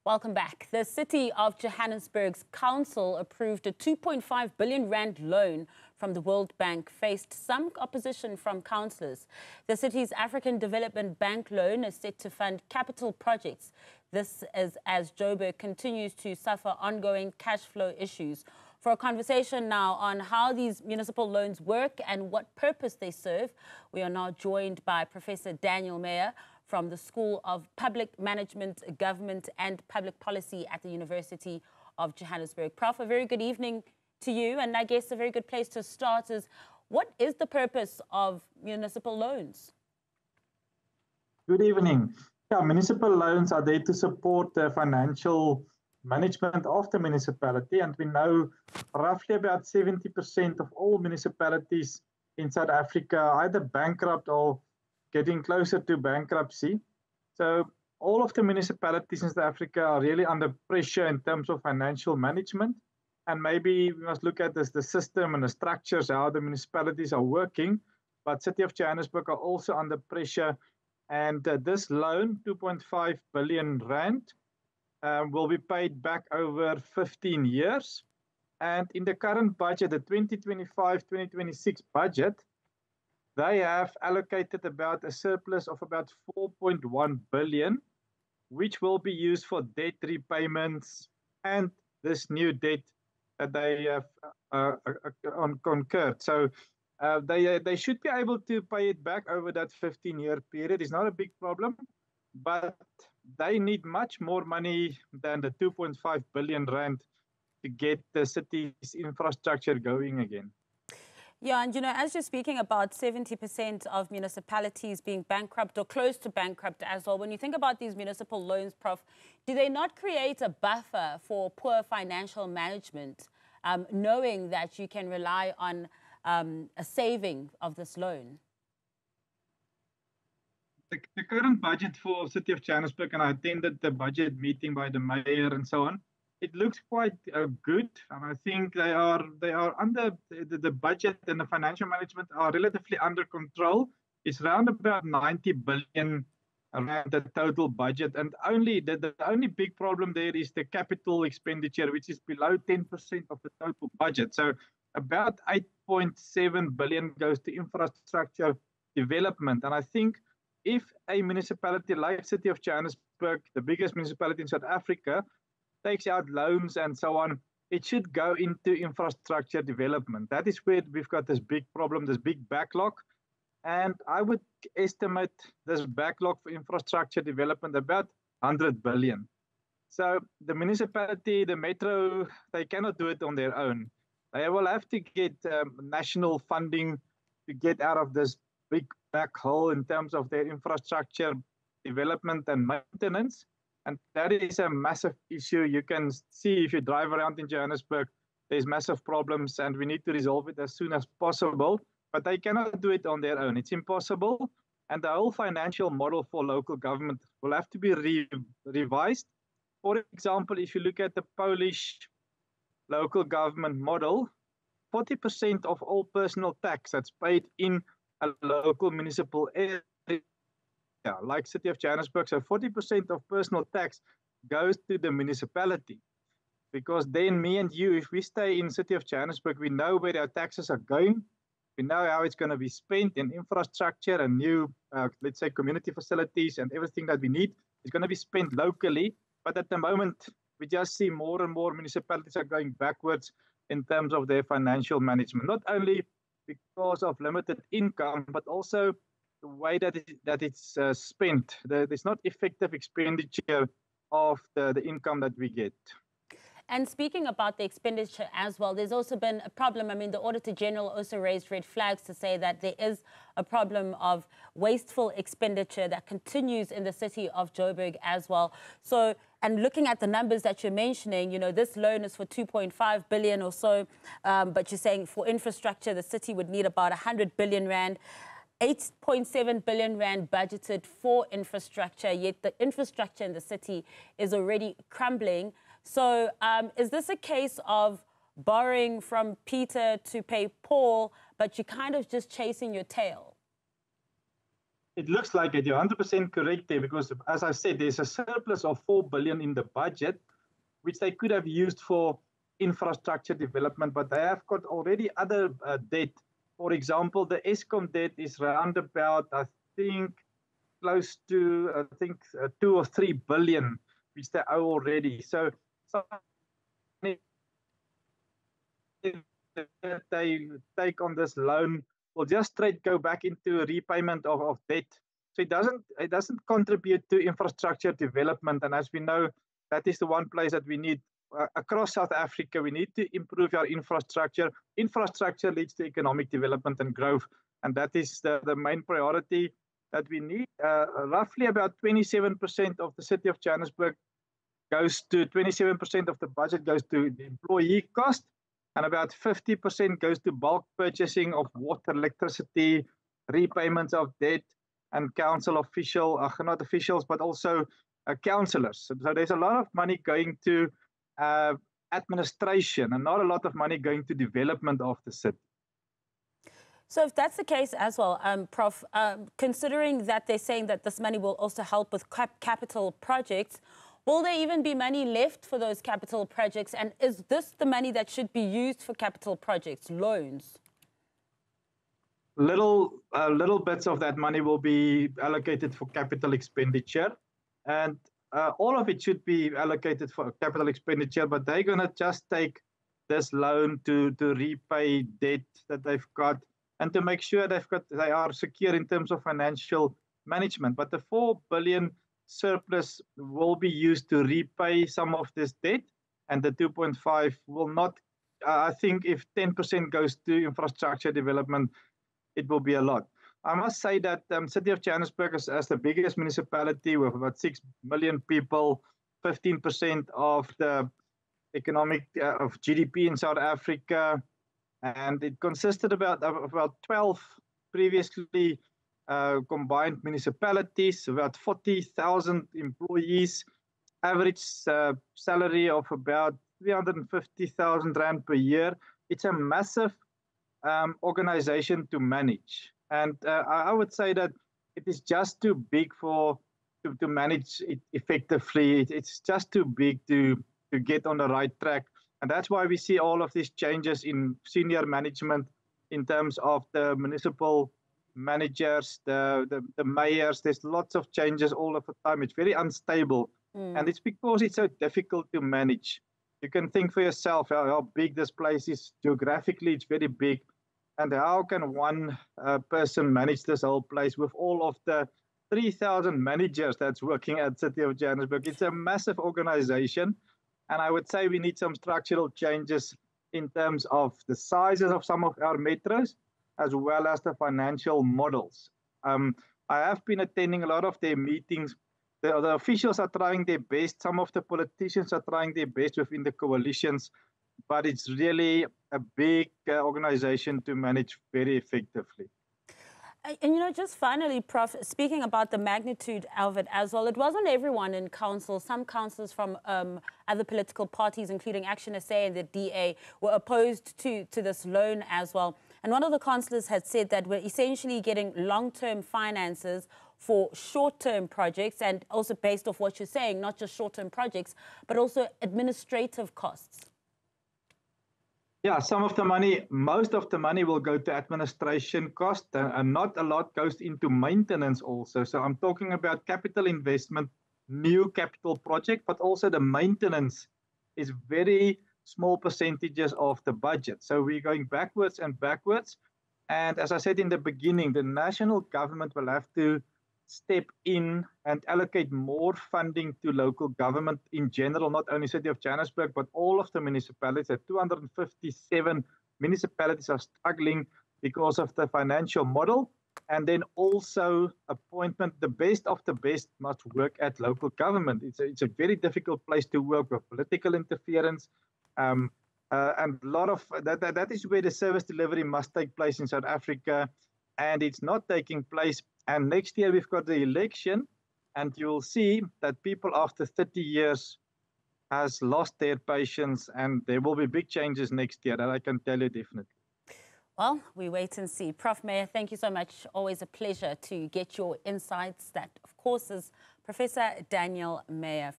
Welcome back. The City of Johannesburg's council approved a 2.5 billion rand loan from the World Bank, faced some opposition from councillors. The city's African Development Bank loan is set to fund capital projects. This is as Joburg continues to suffer ongoing cash flow issues. For a conversation now on how these municipal loans work and what purpose they serve, we are now joined by Professor Daniel Meyer from the School of Public Management, Government and Public Policy at the University of Johannesburg. Prof, a very good evening to you, and I guess a very good place to start is, what is the purpose of municipal loans? Good evening. Yeah, municipal loans are there to support the financial management of the municipality, and we know roughly about 70% of all municipalities in South Africa are either bankrupt or getting closer to bankruptcy. So all of the municipalities in South Africa are really under pressure in terms of financial management. And maybe we must look at this, the system and the structures, how the municipalities are working. But City of Johannesburg are also under pressure. And this loan, 2.5 billion rand, will be paid back over 15 years. And in the current budget, the 2025-2026 budget, they have allocated about a surplus of about 4.1 billion, which will be used for debt repayments and this new debt that they have concurred. So they should be able to pay it back over that 15-year period. It's not a big problem, but they need much more money than the 2.5 billion rand to get the city's infrastructure going again. Yeah, and as you're speaking about 70% of municipalities being bankrupt or close to bankrupt as well, when you think about these municipal loans, Prof, do they not create a buffer for poor financial management, knowing that you can rely on a saving of this loan? The current budget for City of Johannesburg, and I attended the budget meeting by the mayor and so on, it looks quite good, and I think they are under the budget, and the financial management are relatively under control. It's around about 90 billion rand the total budget, and the only big problem there is the capital expenditure, which is below 10% of the total budget. So about 8.7 billion goes to infrastructure development, and I think if a municipality like City of Johannesburg, the biggest municipality in South Africa, takes out loans and so on, it should go into infrastructure development. That is where we've got this big problem, this big backlog. And I would estimate this backlog for infrastructure development about 100 billion. So the municipality, the metro, they cannot do it on their own. They will have to get national funding to get out of this big black hole in terms of their infrastructure development and maintenance. And that is a massive issue. You can see if you drive around in Johannesburg, there's massive problems, and we need to resolve it as soon as possible. But they cannot do it on their own. It's impossible. And the whole financial model for local government will have to be revised. For example, if you look at the Polish local government model, 40% of all personal tax that's paid in a local municipal area, like City of Johannesburg, so 40% of personal tax goes to the municipality. Because then me and you, if we stay in City of Johannesburg, we know where our taxes are going. We know how it's going to be spent in infrastructure and new, let's say, community facilities, and everything that we need is going to be spent locally. But at the moment, we just see more and more municipalities are going backwards in terms of their financial management, not only because of limited income, but also the way that it's spent. There's not effective expenditure of the income that we get. And speaking about the expenditure as well, there's also been a problem. I mean, the Auditor General also raised red flags to say that there is a problem of wasteful expenditure that continues in the city of Joburg as well. So, and looking at the numbers that you're mentioning, this loan is for 2.5 billion or so, but you're saying for infrastructure, the city would need about 100 billion rand. 8.7 billion rand budgeted for infrastructure, yet the infrastructure in the city is already crumbling. So is this a case of borrowing from Peter to pay Paul, but you're kind of just chasing your tail? It looks like it. You're 100% correct there because, as I said, there's a surplus of 4 billion in the budget, which they could have used for infrastructure development, but they have got already other debt. For example, the Eskom debt is around about, I think, close to, 2 or 3 billion, which they owe already. So they take on this loan will just straight go back into repayment of debt. So it doesn't contribute to infrastructure development. And as we know, that is the one place that we need across South Africa. We need to improve our infrastructure. Infrastructure leads to economic development and growth. And that is the main priority that we need. Roughly about 27% of the city of Johannesburg goes to 27% of the budget goes to the employee cost, and about 50% goes to bulk purchasing of water, electricity, repayments of debt, and council not officials, but also councillors. So there's a lot of money going to administration and not a lot of money going to development of the city. So if that's the case as well, Prof, considering that they're saying that this money will also help with capital projects, will there even be money left for those capital projects? And is this the money that should be used for capital projects, loans? Little bits of that money will be allocated for capital expenditure. And all of it should be allocated for capital expenditure, but they're going to just take this loan to repay debt that they've got and to make sure they are secure in terms of financial management. But the 4 billion surplus will be used to repay some of this debt, and the 2.5 will not. I think if 10% goes to infrastructure development, it will be a lot. I must say that City of Johannesburg as the biggest municipality with about 6 million people, 15% of the economic of GDP in South Africa, and it consisted about 12 previously combined municipalities, about 40,000 employees, average salary of about 350,000 rand per year. It's a massive organization to manage. And I would say that it is just too big to manage it effectively. It's just too big to get on the right track. And that's why we see all of these changes in senior management in terms of the municipal managers, the mayors. There's lots of changes all of the time. It's very unstable. And it's because it's so difficult to manage. You can think for yourself how big this place is. Geographically, it's very big. And how can one person manage this whole place with all of the 3,000 managers that's working at City of Johannesburg? It's a massive organization. And I would say we need some structural changes in terms of the sizes of some of our metros, as well as the financial models. I have been attending a lot of their meetings. The officials are trying their best. Some of the politicians are trying their best within the coalitions, but it's really a big organization to manage very effectively. And, just finally, Prof, speaking about the magnitude of it as well, it wasn't everyone in council. Some councillors from other political parties, including Action SA and the DA, were opposed to this loan as well. And one of the councillors had said that we're essentially getting long-term finances for short-term projects, and also based off what you're saying, not just short-term projects, but also administrative costs. Yeah, most of the money will go to administration cost, and not a lot goes into maintenance also. So I'm talking about capital investment, new capital project, but also the maintenance is very small percentages of the budget. So we're going backwards and backwards. And as I said in the beginning, the national government will have to step in and allocate more funding to local government in general, not only City of Johannesburg, but all of the municipalities. 257 municipalities are struggling because of the financial model. And then also appointment, the best of the best must work at local government. It's a very difficult place to work with political interference. And a lot of that is where the service delivery must take place in South Africa. And it's not taking place. And next year we've got the election, and you'll see that people after 30 years has lost their patience, and there will be big changes next year, that I can tell you definitely. Well, we wait and see. Prof. Meyer, thank you so much. Always a pleasure to get your insights. That, of course, is Professor Daniel Meyer.